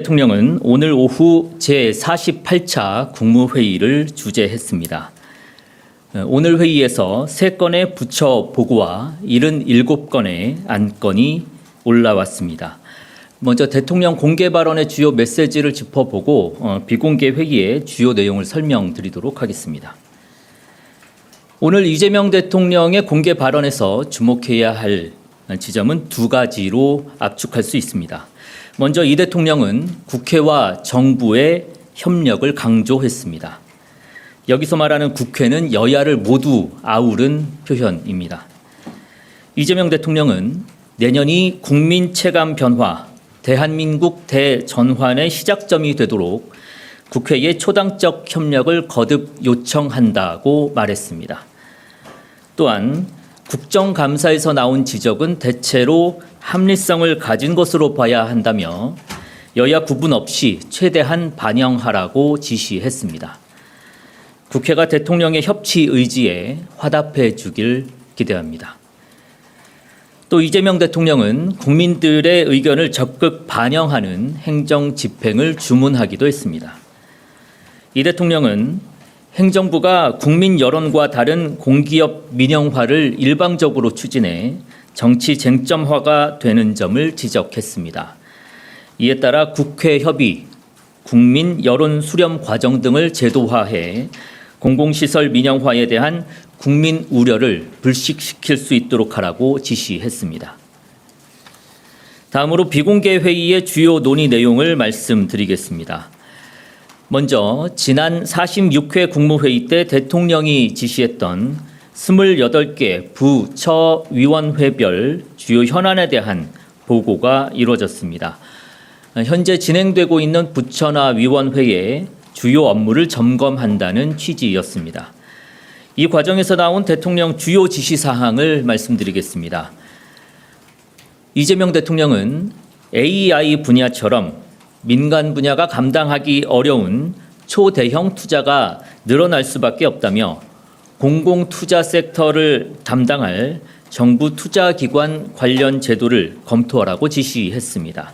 대통령은 오늘 오후 제48차 국무회의를 주재했습니다. 오늘 회의에서 3건의 부처 보고와 77건의 안건이 올라왔습니다. 먼저 대통령 공개 발언의 주요 메시지를 짚어보고 비공개 회의의 주요 내용을 설명드리도록 하겠습니다. 오늘 이재명 대통령의 공개 발언에서 주목해야 할 지점은 2가지로 압축할 수 있습니다. 먼저 이 대통령은 국회와 정부의 협력을 강조했습니다. 여기서 말하는 국회는 여야를 모두 아우른 표현입니다. 이재명 대통령은 내년이 국민 체감 변화, 대한민국 대전환의 시작점이 되도록 국회의 초당적 협력을 거듭 요청한다고 말했습니다. 또한 국정감사에서 나온 지적은 대체로 합리성을 가진 것으로 봐야 한다며 여야 구분 없이 최대한 반영하라고 지시했습니다. 국회가 대통령의 협치 의지에 화답해 주길 기대합니다. 또 이재명 대통령은 국민들의 의견을 적극 반영하는 행정 집행을 주문하기도 했습니다. 이 대통령은 행정부가 국민 여론과 다른 공기업 민영화를 일방적으로 추진해 정치 쟁점화가 되는 점을 지적했습니다. 이에 따라 국회 협의, 국민 여론 수렴 과정 등을 제도화해 공공시설 민영화에 대한 국민 우려를 불식시킬 수 있도록 하라고 지시했습니다. 다음으로 비공개 회의의 주요 논의 내용을 말씀드리겠습니다. 먼저 지난 46회 국무회의 때 대통령이 지시했던 28개 부처위원회별 주요 현안에 대한 보고가 이루어졌습니다. 현재 진행되고 있는 부처나 위원회의 주요 업무를 점검한다는 취지였습니다. 이 과정에서 나온 대통령 주요 지시사항을 말씀드리겠습니다. 이재명 대통령은 AI 분야처럼 민간 분야가 감당하기 어려운 초대형 투자가 늘어날 수밖에 없다며 공공투자 섹터를 담당할 정부 투자기관 관련 제도를 검토하라고 지시했습니다.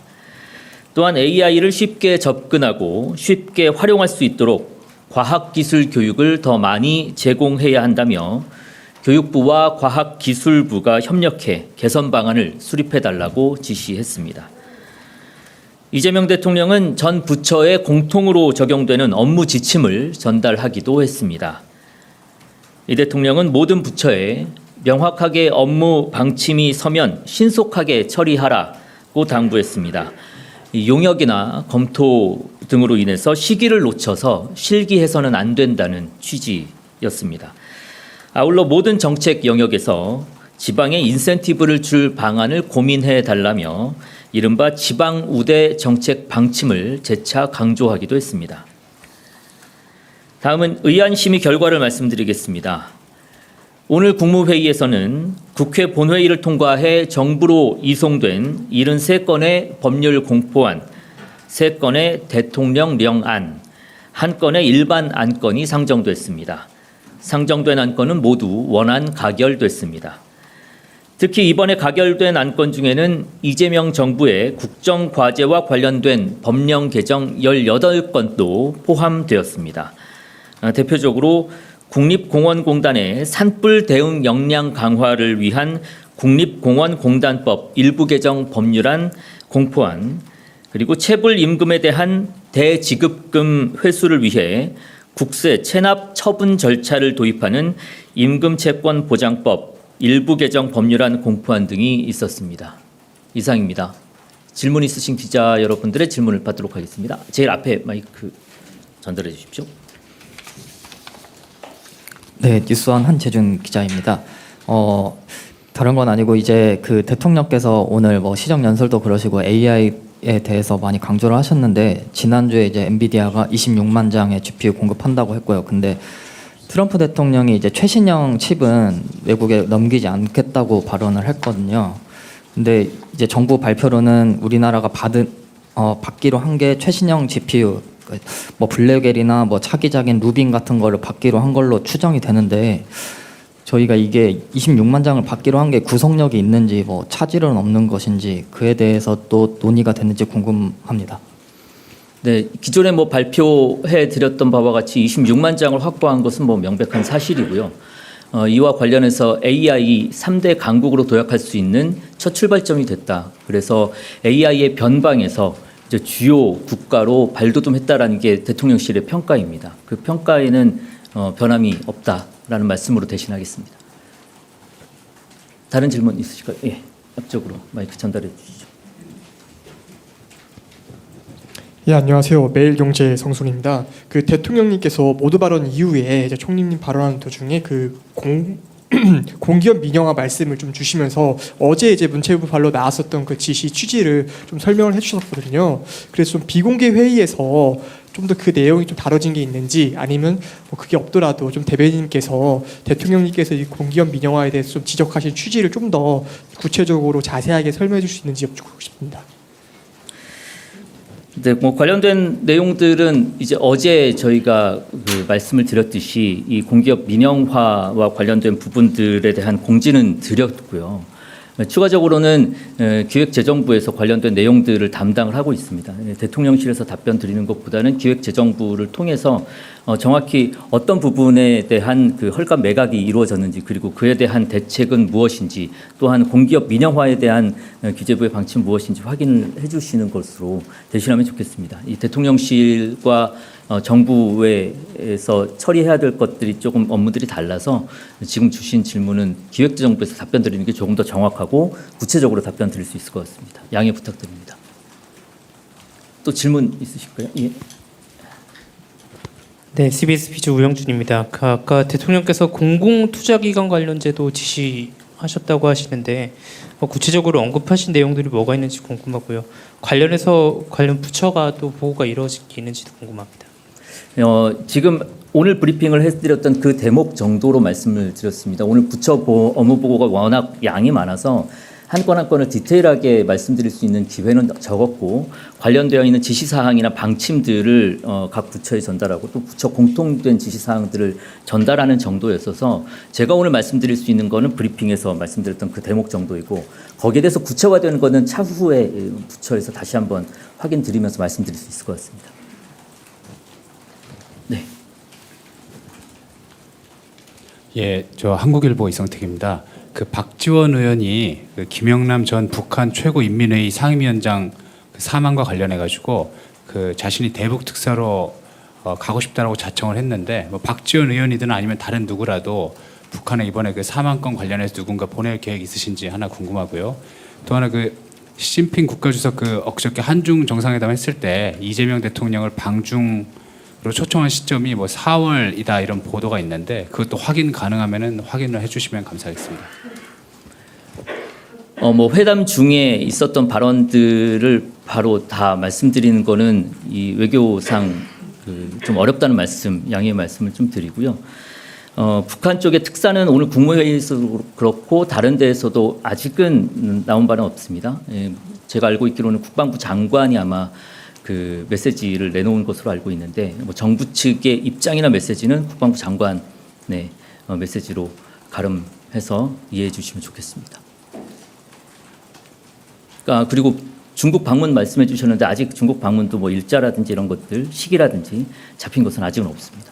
또한 AI를 쉽게 접근하고 쉽게 활용할 수 있도록 과학기술 교육을 더 많이 제공해야 한다며 교육부와 과학기술부가 협력해 개선 방안을 수립해달라고 지시했습니다. 이재명 대통령은 전 부처에 공통으로 적용되는 업무 지침을 전달하기도 했습니다. 이 대통령은 모든 부처에 명확하게 업무 방침이 서면 신속하게 처리하라고 당부했습니다. 용역이나 검토 등으로 인해서 시기를 놓쳐서 실기해서는 안 된다는 취지였습니다. 아울러 모든 정책 영역에서 지방에 인센티브를 줄 방안을 고민해 달라며 이른바 지방 우대 정책 방침을 재차 강조하기도 했습니다. 다음은 의안심의 결과를 말씀드리겠습니다. 오늘 국무회의에서는 국회 본회의를 통과해 정부로 이송된 73건의 법률 공포안, 3건의 대통령령안, 1건의 일반 안건이 상정됐습니다. 상정된 안건은 모두 원안 가결됐습니다. 특히 이번에 가결된 안건 중에는 이재명 정부의 국정과제와 관련된 법령 개정 18건도 포함되었습니다. 대표적으로 국립공원공단의 산불 대응 역량 강화를 위한 국립공원공단법 일부 개정 법률안 공포안, 그리고 체불임금에 대한 대지급금 회수를 위해 국세 체납 처분 절차를 도입하는 임금채권보장법 일부 개정 법률안 공포안 등이 있었습니다. 이상입니다. 질문 있으신 기자 여러분들의 질문을 받도록 하겠습니다. 제일 앞에 마이크 전달해 주십시오. 네, 뉴스원 한재준 기자입니다. 다른 건 아니고 이제 그 대통령께서 오늘 뭐 시정 연설도 그러시고 AI에 대해서 많이 강조를 하셨는데 지난주에 이제 엔비디아가 26만 장의 GPU 공급한다고 했고요. 근데 트럼프 대통령이 이제 최신형 칩은 외국에 넘기지 않겠다고 발언을 했거든요. 근데 이제 정부 발표로는 우리나라가 받기로 한 게 최신형 GPU, 뭐 블랙웰이나 뭐 차기작인 루빈 같은 거를 받기로 한 걸로 추정이 되는데 저희가 이게 26만 장을 받기로 한 게 구속력이 있는지 뭐 차질은 없는 것인지 그에 대해서 또 논의가 됐는지 궁금합니다. 네, 기존에 뭐 발표해 드렸던 바와 같이 26만 장을 확보한 것은 뭐 명백한 사실이고요. 이와 관련해서 AI 3대 강국으로 도약할 수 있는 첫 출발점이 됐다. 그래서 AI의 변방에서 이제 주요 국가로 발돋움했다라는 게 대통령실의 평가입니다. 그 평가에는 변함이 없다라는 말씀으로 대신하겠습니다. 다른 질문 있으실까요? 예, 앞쪽으로 마이크 전달해 주시죠. 예, 안녕하세요. 매일경제 성순입니다. 그 대통령님께서 모두 발언 이후에 이제 총리님 발언하는 도중에 그 공기업 민영화 말씀을 좀 주시면서 어제 이제 문체부 발로 나왔었던 그 지시 취지를 좀 설명을 해주셨거든요. 그래서 좀 비공개 회의에서 좀 더 그 내용이 좀 다뤄진 게 있는지 아니면 뭐 그게 없더라도 좀 대변인께서 대통령님께서 이 공기업 민영화에 대해서 좀 지적하신 취지를 좀 더 구체적으로 자세하게 설명해 줄 수 있는지 여쭙고 싶습니다. 네, 뭐 관련된 내용들은 이제 어제 저희가 그 말씀을 드렸듯이 이 공기업 민영화와 관련된 부분들에 대한 공지는 드렸고요. 추가적으로는 기획재정부에서 관련된 내용들을 담당을 하고 있습니다. 대통령실에서 답변 드리는 것보다는 기획재정부를 통해서 정확히 어떤 부분에 대한 그 헐값 매각이 이루어졌는지 그리고 그에 대한 대책은 무엇인지 또한 공기업 민영화에 대한 기재부의 방침 무엇인지 확인을 해주시는 것으로 대신하면 좋겠습니다. 이 대통령실과 정부에서 처리해야 될 것들이 조금 업무들이 달라서 지금 주신 질문은 기획재정부에서 답변 드리는 게 조금 더 정확하고 구체적으로 답변 드릴 수 있을 것 같습니다. 양해 부탁드립니다. 또 질문 있으실까요? 예. 네, CBS 비주 우영준입니다. 아까 대통령께서 공공투자기관 관련제도 지시하셨다고 하시는데 구체적으로 언급하신 내용들이 뭐가 있는지 궁금하고요. 관련해서 관련 부처가 또 보고가 이루어지는지도 궁금합니다. 지금 오늘 브리핑을 해드렸던 그 대목 정도로 말씀을 드렸습니다. 오늘 부처 업무 보고가 워낙 양이 많아서 한 건 한 건을 디테일하게 말씀드릴 수 있는 기회는 적었고 관련되어 있는 지시사항이나 방침들을 각 부처에 전달하고 또 부처 공통된 지시사항들을 전달하는 정도였어서 제가 오늘 말씀드릴 수 있는 거는 브리핑에서 말씀드렸던 그 대목 정도이고 거기에 대해서 구체화되는 거는 차후에 부처에서 다시 한번 확인드리면서 말씀드릴 수 있을 것 같습니다. 네. 예, 저 한국일보 이성택입니다. 그 박지원 의원이 그 김영남 전 북한 최고인민회의 상임위원장 그 사망과 관련해 가지고 그 자신이 대북 특사로 가고 싶다라고 자청을 했는데 뭐 박지원 의원이든 아니면 다른 누구라도 북한에 이번에 그 사망권 관련해서 누군가 보낼 계획 있으신지 하나 궁금하고요. 또 하나 그 시진핑 국가주석 그 엊그저께 한중 정상회담 했을 때 이재명 대통령을 방중으로 초청한 시점이 뭐 4월이다 이런 보도가 있는데 그것도 확인 가능하면은 확인을 해주시면 감사하겠습니다. 뭐 회담 중에 있었던 발언들을 바로 다 말씀드리는 거는 이 외교상 좀 어렵다는 말씀, 양해의 말씀을 좀 드리고요. 북한 쪽의 특사는 오늘 국무회의에서도 그렇고 다른 데에서도 아직은 나온 바는 없습니다. 예, 제가 알고 있기로는 국방부 장관이 아마 그 메시지를 내놓은 것으로 알고 있는데 뭐 정부 측의 입장이나 메시지는 국방부 장관의 메시지로 가름해서 이해해 주시면 좋겠습니다. 그리고 중국 방문 말씀해 주셨는데 아직 중국 방문도 뭐 일자라든지 이런 것들 시기라든지 잡힌 것은 아직은 없습니다.